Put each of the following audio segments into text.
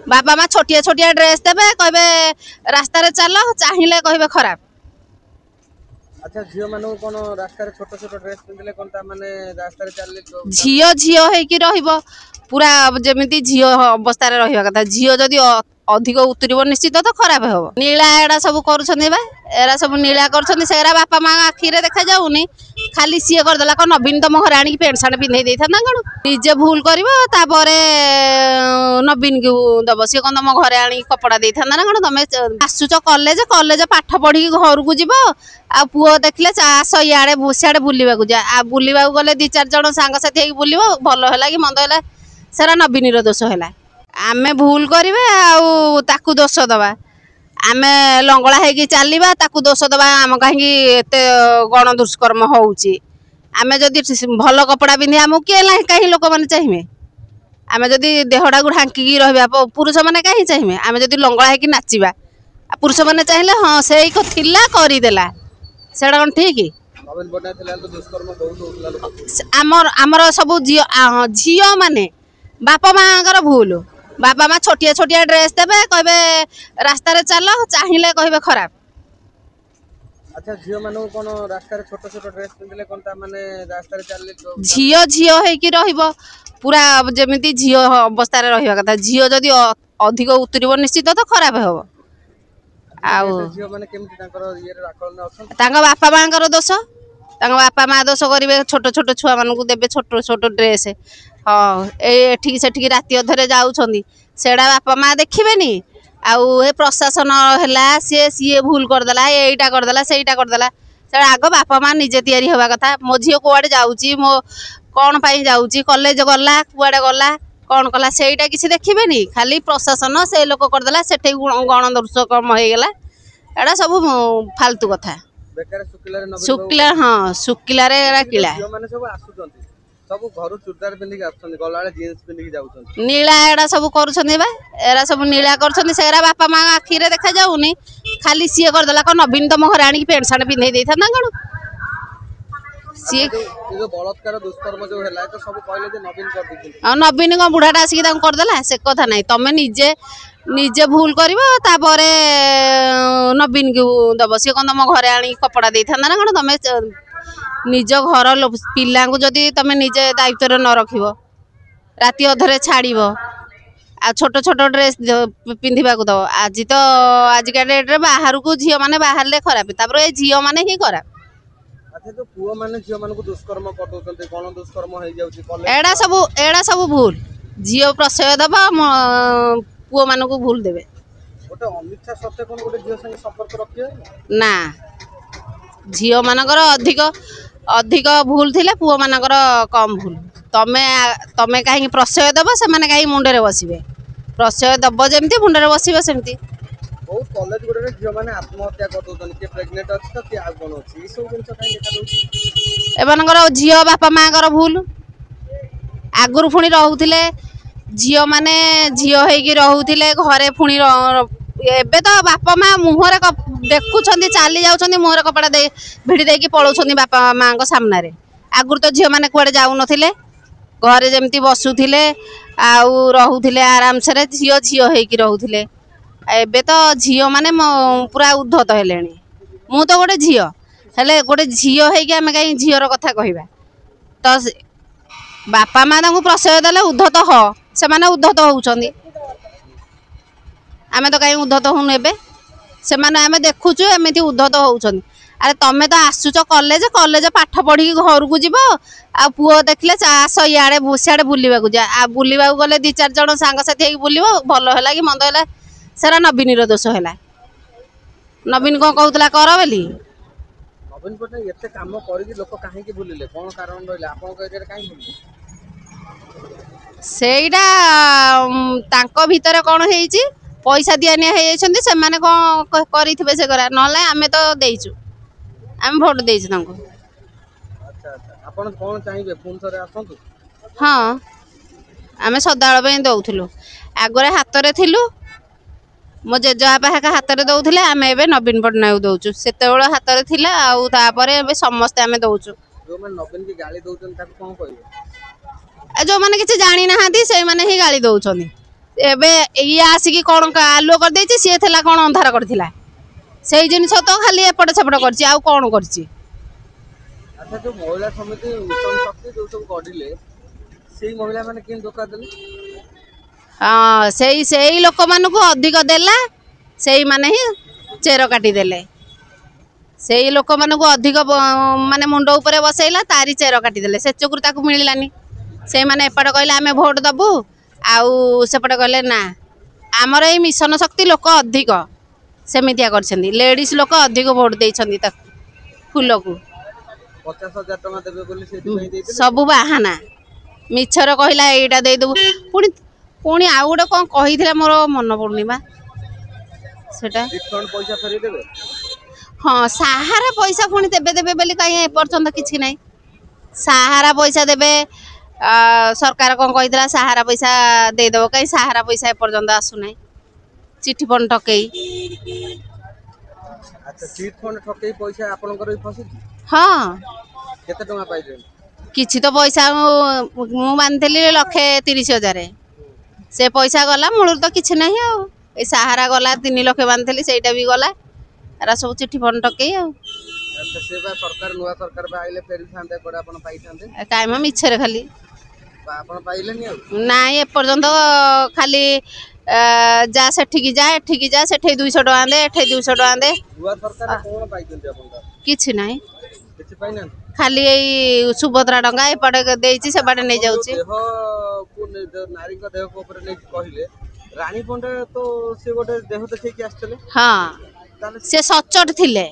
बापा माँ छोटिया छोटिया ड्रेस देवे कहबे रास्ता रे चल चाहिए कहबे खराब। अच्छा झियो मानू कोन रास्ता रे छोट छोट ड्रेस पिंदले कोन ता माने रास्ता रे चलले झियो झियो हेकी रहिबो पूरा जेमिति झियो अवस्था रे रहिबा कथा। झियो जदि अधिक उतरिबो निश्चित तो खराब हो। नीला एडा सब करूछन बा एरा सब नीला करछन सेरा बापा माँ आखी रे देखा जाउनी खाली सीए कर देला को नवीन तो मोहर आनी पेंट शर्ट पिंधै देथा ना कोन निजे भूल करबो तापरे नवीन को दबो सी कोन तम घरे आनी कपड़ा देथा ना कोन तमे आसुच कॉलेज कॉलेज पाठ पढ़ी घर को जीवो आ पुओ देखले आस इे सियाड़े बुलवा जा आ बुलवा गले 2-4 जन सांगसाथी होगी बुल भल है कि मंद है सारा नवीन दोष है। आमे भूल करें आकु दोष दबा आमे लंगड़ा होगी चलवा ताकू दोष दबा आम कहीं एत गण दुष्कर्म होउची आमे जदि भल कपड़ा पिंधि आमको किए कहीं लोक मैंने चाहिए आमे जदि देहटा को ढांकी रहा पुरुष मैंने कहीं चाहिए आमे जदि लंगड़ा होगी नाचवा पुरुष मैंने चाहिए हाँ से थिला करदेला सेटा कौन ठीक आमर सब झील माने बापा माँ भूल बापा माँ छोटिया छोटिया ड्रेस देवे कहबे रास्ता रे चल चाहिए कहबे खराब। अच्छा झियो मानू कोन रास्ता रे छोट छोट ड्रेस पिंदले कोन ता माने रास्ता रे चलले झियो झियो हेकी रहिबो पूरा जेमिति झियो अवस्था रे रहिबा कथा। झियो जदि अधिक उतरिबो निश्चित तो खराब हो। बापा माँ दोष बापा माँ दोष करेंगे छोट छोट छुआ मानू देवे छोट छोट ड्रेस हाँ ये से राति अधरे जाऊँगी सेड़ा बापा माँ देखिए आउ प्रशासन है सी सी भूल करदेला यहीटा करदेला सेटा करदेला से आग बापा माँ निजे तैयारी हवा कथा। मो झी कुआड़े जाऊँगी मो कौन पाई जाऊँगी कॉलेज गला कुआड़े गला कौन कला सेटा किसी देखिए खाली प्रशासन से लोक करदेला से गण दुष्कर्म हो गला एड़ा सब फालतू कथा शुक्ला हाँ शुक्ला किला नीला एडा सब करूछन बा एरा सब नीला करछन सेरा बापा माँ आखी रे देखा जाउनी खाली सीए कर देला को नवीन तो मोहर आनी पेंट शर्ट पिंधै देथा ना कोन सी जो बलात्कार दुष्कर्म जो हैला तो सब कहले जे नवीन कर दिथि आ नवीन को बुढ़ाटा आसी तां कर देला से कथा नै तमे निजे निजे भूल करिवो तापरे नवीन को दबो सी कोन तम घरे आनी कपड़ा देथा ना कोन तमे निज घर पिला को जदि तमे निजे दायित्व न रखिबो राति अधरे छाड़िबो आ छोट छोट ड्रेस पिंधिबा को दो आज तो आजिका डेट रे बाहर को झियो माने बाहर ले खराब तापर ए झियो माने ही खराब। अच्छा तो पुओ माने झियो माने को दुष्कर्म कर दोचंते कोन दुष्कर्म हो जाउची कॉलेज एड़ा सब भूल झियो प्रशय दबा पुओ माने को भूल देबे ओटे अमिच्छा सत्य कोन गोटे झियो संग संपर्क रखिए ना झियो मानकर अधिक अधिक भूल थिले पुओ मानकर कम भूल तमे तमे कहीं प्रशय दब से माने कहीं मुंडरे बसिबे प्रशय दब जेमती मुंडरे बसिबे सेमती बहुत कॉलेज गुडे झियो माने आत्महत्या कर दोचन के प्रेग्नेंट अछि त के आ कोन अछि ई सब जिंस काई देखा दोछि एमानकर झियो बापा माँकर भूल आगुर फुणी रहुथिले झियो माने झियो हेकी रहुथिले घरे फुणी एबे तो बापा माँ मुहरे देखुं चली जाऊँ मुहरे कपड़ा दे भिड़ी देकी पलाउं बापा माँ सामने रे आगुर तो झील मैंने कुआडे जाऊ नथिले घरे जमती बसुथिले आउ रहुथिले आराम से झियो झियो हेकी रहुथिले एबे तो झियो माने पूरा उद्धत हेलेनी मु तो गोटे झियो हेले गोटे झियो हेकी आमे कहीं झियोर कथा कहबा तो बापा माँ तांको प्रशय देले उद्धत हो से माने उद्धत होउछंदी आमे तो कहीं उद्धत होनु एबे से माने आमे देखुचु एमिति उद्धत होउछंदी। अरे तमे तो आसुच कॉलेज कॉलेज पाठ पढ़ी घर को जीवो आ पुओ देखले आस इे सियाड़े बुलवा जा आ बुलवा गले 2-4 जन सांगसाथी होगी बुल भल है कि मंद है सारा नवीन दोष है। नवीन कौन कहला कर बोली नवीन पटनायक एते काम करी लोक काहे की बुलिले कोन कारण रहले आपन को एरिया काहे बुलिले सेइडा तांको भीतर कोन हेइची पैसा दियानिया हेइछंती से माने कोन करिथिबे से करा नले आमे तो देइछु आमे वोट देइछु तांको। अच्छा अच्छा आपन कोन चाहिबे फोन थरे आसंतु हाँ आमे सदाळ पे दउथुलु आगरे हाथ रे थिलु मो जेजबापा हेका हाथ रे दउथिले आमे एबे नवीन पटनायक दउछु सेतेबेले हाथ रे थिला आउ तापरे एबे समस्त आमे दउछु जो मन नवीन की गाली दउछन ताको कोन कहबे जो माने किछि जानि नाहांती से माने ही गाली दउछनी ଏବେ ଇଏ ଆସିକି କ'ଣ ଆଲୁଅ କରିଦେଇଛି, ସିଏ ଥିଲା କ'ଣ ଅନ୍ଧାର କରିଥିଲା। ସେଇ ଜିନିଷ ତ ଖାଲି ଏପଟ ସେପଟ କରିଛି, ଆଉ କ'ଣ କରିଛି। ଆଚ୍ଛା, ଯୋଉ ମହିଳା ସମିତି ମିଶନ ଶକ୍ତି ଯୋଉ ସବୁ ଗଢିଲେ ସେଇ ମହିଳା ମାନେ କେମିତି ଧୋକା ଦେଲେ? ହଁ, ସେଇ ଲୋକମାନଙ୍କୁ ଅଧିକ ଦେଲା, ସେଇମାନେ ହିଁ ଚେର କାଟିଦେଲେ। ସେଇ ଲୋକମାନଙ୍କୁ ଅଧିକ ମାନେ ମୁଣ୍ଡ ଉପରେ ବସେଇଲା, ତାରି ଚେର କାଟିଦେଲେ। ସେ ଯୋଗୁରୁ ତାକୁ ମିଳିଲାନି। ସେଇମାନେ ଏପଟେ କହିଲେ ଆମେ ଭୋଟ ଦେବୁ, ଆଉ ସେପଟେ କହିଲେ ନା ଆମର ଏଇ ମିଶନ ଶକ୍ତି ଲୋକ ଅଧିକ ସେମିତିଆ କରିଛନ୍ତି। ଲେଡ଼ିଜ୍ ଲୋକ ଅଧିକ ଭୋଟ ଦେଇଛନ୍ତି ତାକୁ ଫୁଲକୁ। 50,000 ଟଙ୍କା ଦେବେ ବୋଲି ସେଇଥିପାଇଁ ଦେଇଥିଲେ। ସବୁ ବାହାନା, ମିଛର କହିଲା ଏଇଟା ଦେଇଦେବୁ। ପୁଣି ଆଉ ଗୋଟେ କ'ଣ କହିଥିଲା, ମୋର ମନେ ପଡ଼ୁନି ବା ସେଟା। ରିଫଣ୍ଡ ପଇସା ଫେରେଇ ଦେବେ? ହଁ, ସାହାରା ପଇସା ପୁଣି ଦେବେ ବୋଲି କାହିଁ ଏପର୍ଯ୍ୟନ୍ତ କିଛି ନାହିଁ। ସାହାରା ପଇସା ଦେବେ, ସରକାର କ'ଣ କହିଥିଲା ସାହାରା ପଇସା ଦେଇଦେବ, କାହିଁ ସାହାରା ପଇସା ଏପର୍ଯ୍ୟନ୍ତ ଆସୁନାହିଁ। ଚିଠି ଫଣ୍ଡ ଠକେଇ। ଆଚ୍ଛା, ଚିଟ୍ ଫଣ୍ଡ ଠକେଇ ପଇସା ଆପଣଙ୍କର ବି ଫସିଛି? ହଁ, କେତେ ଟଙ୍କା ପାଇଲେଣି? କିଛି ତ ପଇସା ମୁଁ ବାନ୍ଧିଥିଲି 1,30,000। ସେ ପଇସା ଗଲା, ମୂଳରୁ ତ କିଛି ନାହିଁ। ଆଉ ଏଇ ସାହାରା ଗଲା 3 ଲକ୍ଷ ବାନ୍ଧିଥିଲି, ସେଇଟା ବି ଗଲା। ଏରା ସବୁ ଚିଠି ଫଣ୍ଡ ଠକେଇ ଆଉ। ଆଚ୍ଛା, ସେ ବା ସରକାର ନୂଆ ସରକାର ବା ଆଇଲେ ଫେରିଥାନ୍ତେ, କୁଆଡ଼େ ଆପଣ ପାଇଥାନ୍ତେ? କାଇଁ ମ ମିଛରେ ଖାଲି। ଆପଣ ପାଇଲେନି ଆଉ? ନାଇଁ, ଏପର୍ଯ୍ୟନ୍ତ ଖାଲି ଯା ସେଠିକି ଯା, ଏଠିକି ଯା, ସେଠି 200 ଟଙ୍କା ଦେ, ଏଠି 200 ଟଙ୍କା ଦେ। ନୂଆ ସରକାର କ'ଣ ପାଇଛନ୍ତି ଆପଣ? କିଛି ନାହିଁ, କିଛି ପାଇନାହାନ୍ତି? ଖାଲି ଏଇ ସୁଭଦ୍ରା ଟଙ୍କା ଏପଟେ ଦେଇଛି, ସେପଟେ ନେଇଯାଉଛି। ନାରୀଙ୍କ ଦେହ ଉପରେ ନେଇକି କହିଲେ, ରାଣୀ ପଣ୍ଡା ତ ସେ ଗୋଟେ ଦେହ ଦେଖେଇକି ଆସିଥିଲେ। ହଁ, ସେ ସଚୋଟ ଥିଲେ।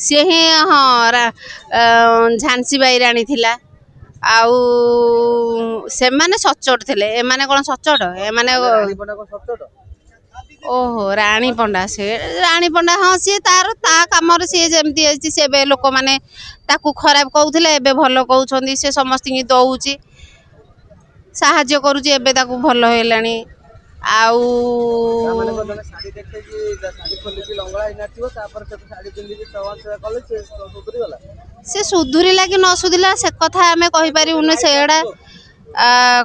ସିଏ ହିଁ ଝାନ୍ସୀ ବାଇ ରାଣୀ ଥିଲା। ଆଉ ସେମାନେ ସଚୋଟ ଥିଲେ, ଏମାନେ କ'ଣ ସଚୋଟ? ଏମାନେ ରାଣୀ ପଣ୍ଡା କ'ଣ ସଚ୍ଚୋଟ? ଓହୋ, ରାଣୀ ପଣ୍ଡା। ସେ ରାଣୀ ପଣ୍ଡା, ହଁ, ସିଏ ତା କାମରେ ସିଏ ଯେମିତି ହେଇଛି। ସେ ଏବେ ଲୋକମାନେ ତାକୁ ଖରାପ କହୁଥିଲେ, ଏବେ ଭଲ କହୁଛନ୍ତି। ସେ ସମସ୍ତଙ୍କୁ ଦଉଛି, ସାହାଯ୍ୟ କରୁଛି। ଏବେ ତାକୁ ଭଲ ହେଲାଣି। ଆଉ ତାମାନେ ଜଣେ ଶାଢ଼ୀ ଦେଖେଇକି ଶାଢ଼ୀ ଖୋଲିକି ଲଙ୍ଗଳା ହେଇ ନାଚିବ, ତାପରେ ସେ ଶାଢ଼ୀ ପିନ୍ଧିକି ସେବା କଲେ ସେ ସୁଧୁରିଗଲା? ସେ ସୁଧୁରିଲା କି ନ ସୁଧୁରିଲା ସେ କଥା ଆମେ କହିପାରିବୁନି। ସେଇଟା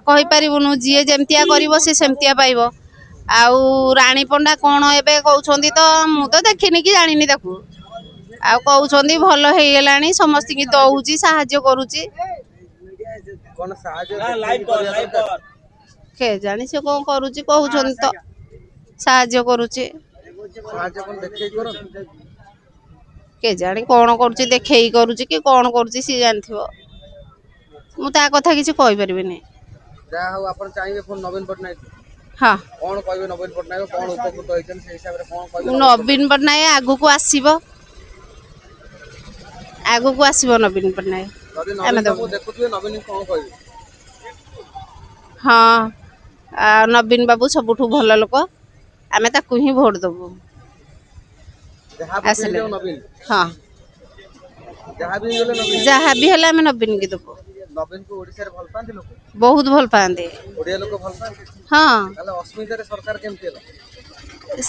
କହିପାରିବୁନୁ। ଯିଏ ଯେମିତିଆ କରିବ ସେ ସେମିତିଆ ପାଇବ। ଆଉ ରାଣୀ ପଣ୍ଡା କ'ଣ ଏବେ କହୁଛନ୍ତି, ତ ମୁଁ ତ ଦେଖିନି କି ଜାଣିନି ତାକୁ। ଆଉ କହୁଛନ୍ତି ଭଲ ହେଇଗଲାଣି, ସମସ୍ତଙ୍କୁ ଦଉଛି, ସାହାଯ୍ୟ କରୁଛି। କ'ଣ ସାହାଯ୍ୟ? କେଜାଣି ସେ କ'ଣ କରୁଛି, କହୁଛନ୍ତି ତ ସାହାଯ୍ୟ କରୁଛି। ସାହାଯ୍ୟ କ'ଣ ଦେଖେଇକି କରନ୍ତି? କେଜାଣି କ'ଣ କରୁଛି, ଦେଖେଇ କରୁଛି କି କ'ଣ କରୁଛି, ସିଏ ଜାଣିଥିବ। ମୁଁ ତା କଥା କିଛି କହିପାରିବିନି। ଯାହା ହଉ, ଆପଣ ଚାହିଁବେ ପୁଣି ନବୀନ ପଟ୍ଟନାୟକ? ହଁ, କ'ଣ କହିବେ ନବୀନ ପଟ୍ଟନାୟକ? କ'ଣ ଉପକୃତ ହେଇଛନ୍ତି ସେଇ ହିସାବରେ କ'ଣ କହିବେ? ନବୀନ ପଟ୍ଟନାୟକ ଆଗକୁ ଆସିବ, ଆଗକୁ ଆସିବ ନବୀନ ପଟ୍ଟନାୟକ। ଯଦି ଆମେ ନବୀନ ଦେବୁ। ବାବୁ ଦେଖୁଥିବେ, ନବୀନ କ'ଣ କହିବେ? ହଁ, ନବୀନ ବାବୁ ସବୁଠୁ ଭଲ ଲୋକ, ଆମେ ତାକୁ ହିଁ ଭୋଟ ଦେବୁ। ଆସିଲେ ହଁ, ଯାହା ବି ହେଇଗଲେ ନବୀନ। ଯାହା ବି ହେଲେ ଆମେ ନବୀନ କି ଦେବୁ। ନବୀନକୁ ଓଡ଼ିଶାରେ ଭଲ ପାଆନ୍ତି ଲୋକ? ବହୁତ ଭଲ ପାଆନ୍ତି। ଓଡ଼ିଆ ଲୋକ ଭଲ ପାଆନ୍ତି? ହଁ, ତାହେଲେ ଅସ୍ମିତାରେ ସରକାର କେମିତି ହେଲା?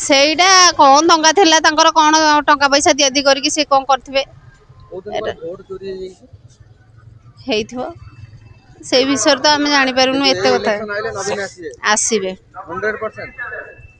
ସେଇଟା କ'ଣ ଟଙ୍କା ଥିଲା ତାଙ୍କର, କ'ଣ ଟଙ୍କା ପଇସା ଦିଆଦି କରିକି ସେ କ'ଣ କରିଥିବେ। କହୁଛନ୍ତି ଭୋଟ ଚୋରି ହେଇଯାଇଛି? ହେଇଥିବ, ସେଇ ବିଷୟରେ ତ ଆମେ ଜାଣିପାରୁନୁ ଏତେ କଥା। ନବୀନ ଆସିବେ ଆସିବେ 100%?